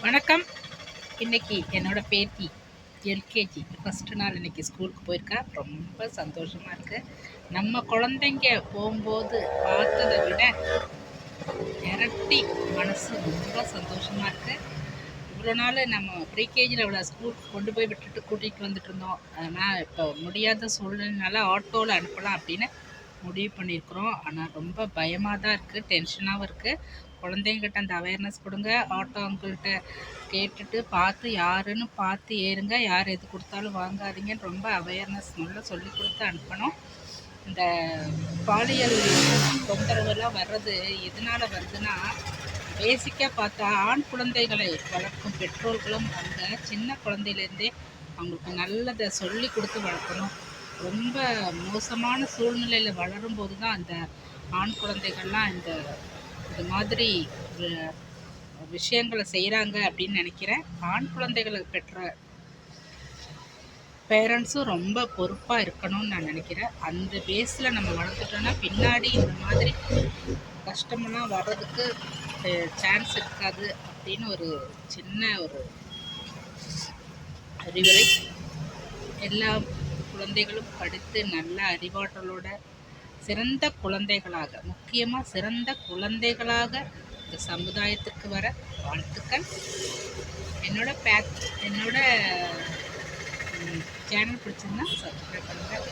வணக்கம். இன்னைக்கு என்னோட பேத்தி எல்கேஜி ஃபஸ்ட்டு நாள் இன்னைக்கு ஸ்கூலுக்கு போயிருக்கா. ரொம்ப சந்தோஷமாக இருக்குது. நம்ம குழந்தைங்க போகும்போது பார்த்ததை விட இரட்டி மனசு ரொம்ப சந்தோஷமாக இருக்குது. இவ்வளோ நாள் நம்ம ப்ரீகேஜியில் இவ்வளோ ஸ்கூலுக்கு கொண்டு போய் விட்டுட்டு கூட்டிகிட்டு வந்துட்டு இருந்தோம். ஆனால் இப்போ முடியாத சூழ்நிலைனால ஆட்டோவில் அனுப்பலாம் அப்படின்னு முடிவு பண்ணியிருக்கிறோம். ஆனால் ரொம்ப பயமாக தான் இருக்குது, டென்ஷனாகவும் இருக்குது. குழந்தைங்கிட்ட அந்த அவேர்னஸ் கொடுங்க. ஆட்டோ அங்கிள்கிட்ட கேட்டுட்டு பார்த்து யாருன்னு பார்த்து ஏறுங்க, யார் எது கொடுத்தாலும் வாங்காதீங்கன்னு ரொம்ப அவேர்னஸ் நல்லா சொல்லி கொடுத்து அனுப்பணும். இந்த பாலியல் தொந்தரவுலாம் வர்றது எதனால் வருதுன்னா, பேசிக்காக பார்த்தா ஆண் குழந்தைகளை வளர்க்கும் பெற்றோர்களும் அவங்க சின்ன குழந்தையிலேருந்தே அவங்களுக்கு நல்லதை சொல்லி கொடுத்து வளர்க்கணும். ரொம்ப மோசமான சூழ்நிலையில் வளரும்போது தான் அந்த ஆண் குழந்தைகள்லாம் இது மாதிரி விஷயங்களை செய்கிறாங்க அப்படின்னு நினைக்கிறேன். ஆண் குழந்தைகளை பெற்ற பேரண்ட்ஸும் ரொம்ப பொறுப்பாக இருக்கணும்னு நான் நினைக்கிறேன். அந்த பேஸில் நம்ம வளர்த்துட்டோன்னா பின்னாடி இந்த மாதிரி கஷ்டமெல்லாம் வர்றதுக்கு சான்ஸ் இருக்காது அப்படின்னு ஒரு சின்ன ஒரு அறிவுரை. எல்லா குழந்தைகளும் படித்து நல்ல அறிவாற்றலோட சிறந்த குழந்தைகளாக, முக்கியமாக சிறந்த குழந்தைகளாக இந்த சமுதாயத்திற்கு வர வாழ்த்துக்கள். என்னோட சேனல் பிடிச்சிருந்தா சப்ஸ்கிரைப் பண்ணுங்கள்.